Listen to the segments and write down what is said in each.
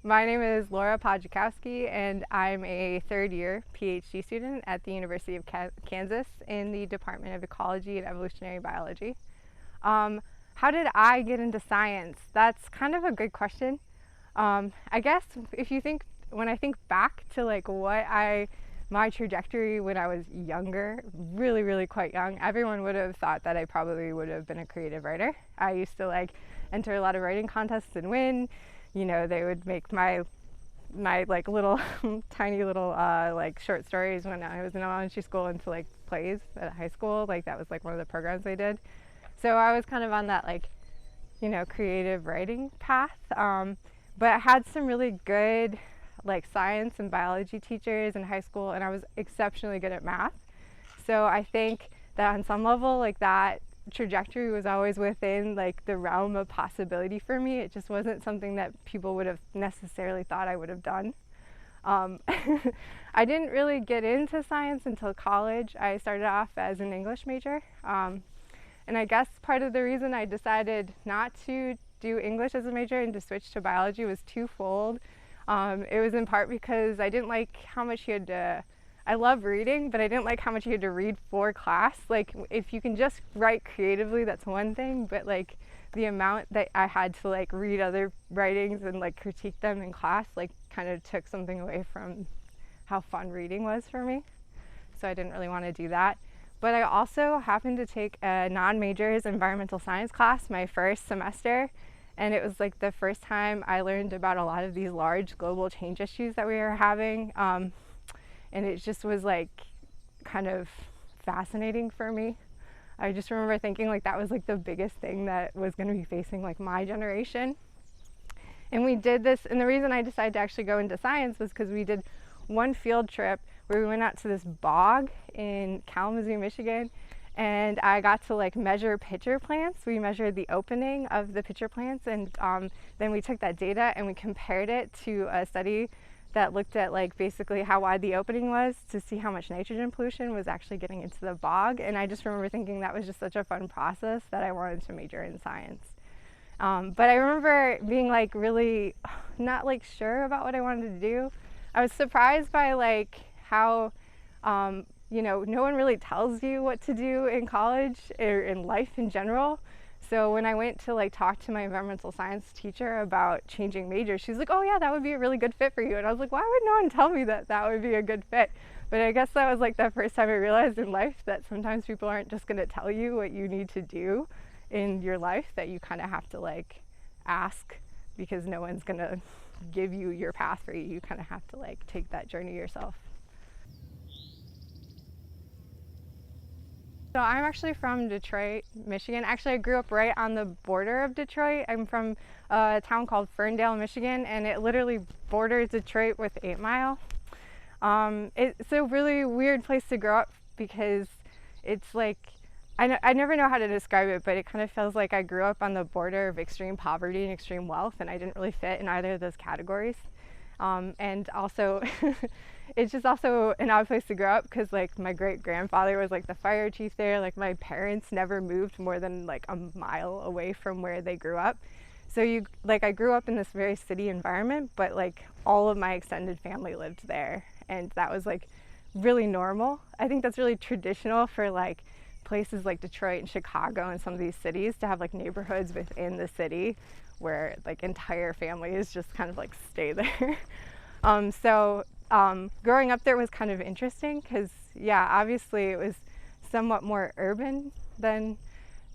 My name is Laura Podzikowski, and I'm a third-year PhD student at the University of Kansas in the Department of Ecology and Evolutionary Biology. How did I get into science? That's kind of a good question. I guess if you think, when I think back to like my trajectory when I was younger, really quite young, everyone would have thought that I probably would have been a creative writer. I used to like enter a lot of writing contests and win. You know, they would make my like little tiny little like short stories when I was in elementary school into like plays at high school. Like that was like one of the programs they did. So I was kind of on that like, you know, creative writing path. But I had some really good like science and biology teachers in high school, and I was exceptionally good at math. So I think that on some level, like that trajectory was always within like the realm of possibility for me. It just wasn't something that people would have necessarily thought I would have done. I didn't really get into science until college. I started off as an English major. And I guess part of the reason I decided not to do English as a major and to switch to biology was twofold. It was in part because I didn't like how much you had to, I love reading, but I didn't like how much you had to read for class. Like if you can just write creatively, that's one thing, but like the amount that I had to like read other writings and like critique them in class, like kind of took something away from how fun reading was for me. So I didn't really want to do that. But I also happened to take a non-majors environmental science class my first semester. And it was like the first time I learned about a lot of these large global change issues that we were having. And it just was like kind of fascinating for me. I just remember thinking like that was like the biggest thing that was going to be facing like my generation. And we did this, and the reason I decided to actually go into science was because we did one field trip where we went out to this bog in Kalamazoo, Michigan, and I got to like measure pitcher plants. We measured the opening of the pitcher plants, and then we took that data and we compared it to a study that looked at like basically how wide the opening was to see how much nitrogen pollution was actually getting into the bog. And I just remember thinking that was just such a fun process that I wanted to major in science. But I remember being like really not like sure about what I wanted to do. I was surprised by like how you know, no one really tells you what to do in college or in life in general. So when I went to like talk to my environmental science teacher about changing majors, she's like, oh yeah, that would be a really good fit for you. And I was like, why would no one tell me that that would be a good fit? But I guess that was like the first time I realized in life that sometimes people aren't just going to tell you what you need to do in your life, that you kind of have to like ask, because no one's going to give you your path for you. You kind of have to like take that journey yourself. So I'm actually from Detroit, Michigan. Actually, I grew up right on the border of Detroit. I'm from a town called Ferndale, Michigan, and it literally borders Detroit with 8 Mile. It's a really weird place to grow up because it's like, I never know how to describe it, but it kind of feels like I grew up on the border of extreme poverty and extreme wealth, and I didn't really fit in either of those categories. And also, it's just also an odd place to grow up because like my great grandfather was like the fire chief there. Like my parents never moved more than like a mile away from where they grew up. So I grew up in this very city environment, but like all of my extended family lived there, and that was like really normal. I think that's really traditional for like places like Detroit and Chicago and some of these cities to have like neighborhoods within the city where like entire families just kind of like stay there. Growing up there was kind of interesting because, yeah, obviously it was somewhat more urban than,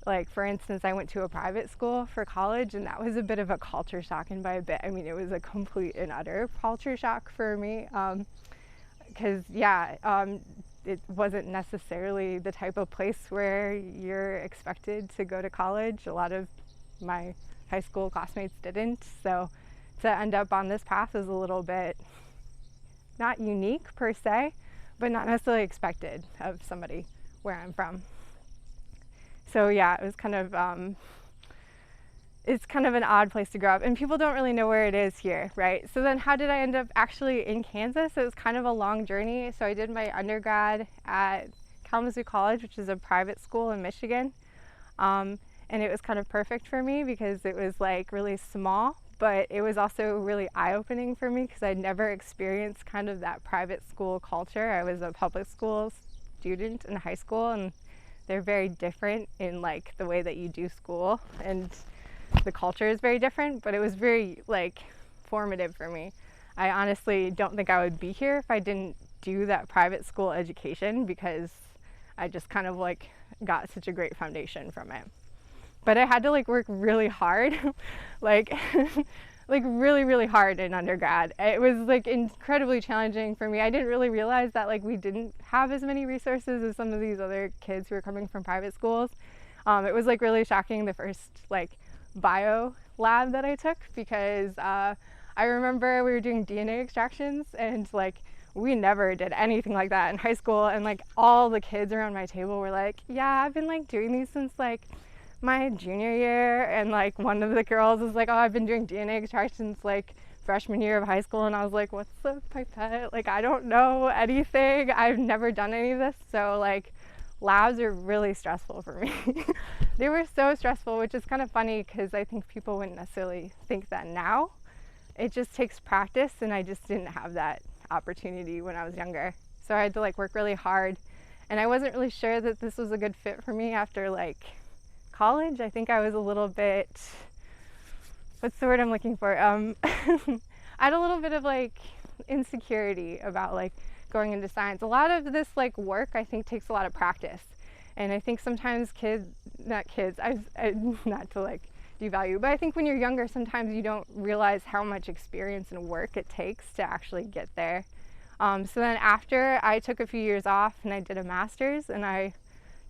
like, for instance, I went to a private school for college, and that was a bit of a culture shock. And by a bit, I mean it was a complete and utter culture shock for me because, it wasn't necessarily the type of place where you're expected to go to college. A lot of my high school classmates didn't, so to end up on this path is a little bit not unique per se, but not necessarily expected of somebody where I'm from. So yeah, it was kind of it's kind of an odd place to grow up, and people don't really know where it is here, right? So then how did I end up actually in Kansas? It was kind of a long journey. So I did my undergrad at Kalamazoo College, which is a private school in Michigan. And it was kind of perfect for me because it was like really small, but it was also really eye-opening for me because I'd never experienced kind of that private school culture. I was a public school student in high school, and they're very different in like the way that you do school, and the culture is very different, but it was very like formative for me. I honestly don't think I would be here if I didn't do that private school education, because I just kind of like got such a great foundation from it. But I had to like work really hard, like like really hard in undergrad. It was like incredibly challenging for me. I didn't really realize that like we didn't have as many resources as some of these other kids who were coming from private schools. It was like really shocking the first like bio lab that I took, because I remember we were doing DNA extractions, and like we never did anything like that in high school, and like all the kids around my table were like, yeah, I've been like doing these since like my junior year, and like one of the girls was like, oh, I've been doing DNA extractions like freshman year of high school, and I was like, what's the pipette? Like, I don't know anything, I've never done any of this. So like labs are really stressful for me. They were so stressful, which is kind of funny because I think people wouldn't necessarily think that now. It just takes practice, and I just didn't have that opportunity when I was younger. So I had to like work really hard, and I wasn't really sure that this was a good fit for me after like college. I think I was a little bit, what's the word I'm looking for? I had a little bit of like insecurity about like going into science. A lot of this like work I think takes a lot of practice, and I think sometimes not to like devalue, but I think when you're younger sometimes you don't realize how much experience and work it takes to actually get there. So then after I took a few years off and I did a master's, and I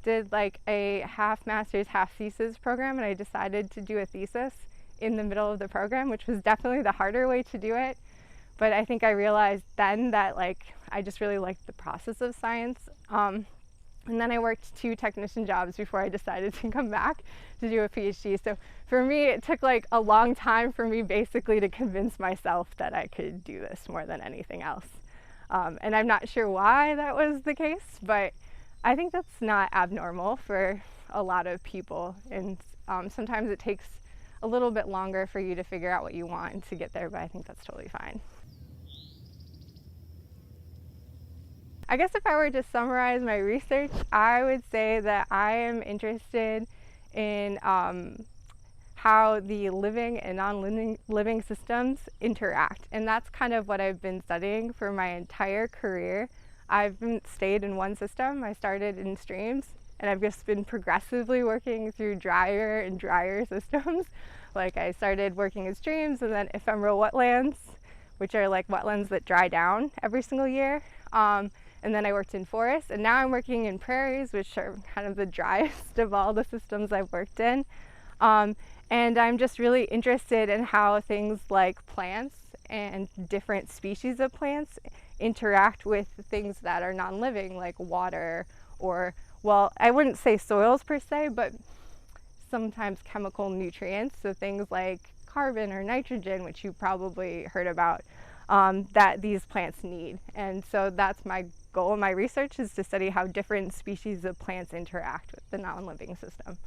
did like a half master's, half thesis program, and I decided to do a thesis in the middle of the program, which was definitely the harder way to do it. But I think I realized then that like I just really liked the process of science. And then I worked 2 technician jobs before I decided to come back to do a PhD. So for me, it took like a long time for me basically to convince myself that I could do this more than anything else. And I'm not sure why that was the case, but I think that's not abnormal for a lot of people, and sometimes it takes a little bit longer for you to figure out what you want to get there, but I think that's totally fine. I guess if I were to summarize my research, I would say that I am interested in how the living and non-living systems interact, and that's kind of what I've been studying for my entire career. I've stayed in one system. I started in streams, and I've just been progressively working through drier and drier systems. Like I started working in streams, and then ephemeral wetlands, which are like wetlands that dry down every single year. And then I worked in forests, and now I'm working in prairies, which are kind of the driest of all the systems I've worked in. And I'm just really interested in how things like plants and different species of plants interact with things that are non-living, like water, or, well, I wouldn't say soils per se, but sometimes chemical nutrients, so things like carbon or nitrogen, which you probably heard about, that these plants need. And so that's my goal in my research, is to study how different species of plants interact with the non-living system.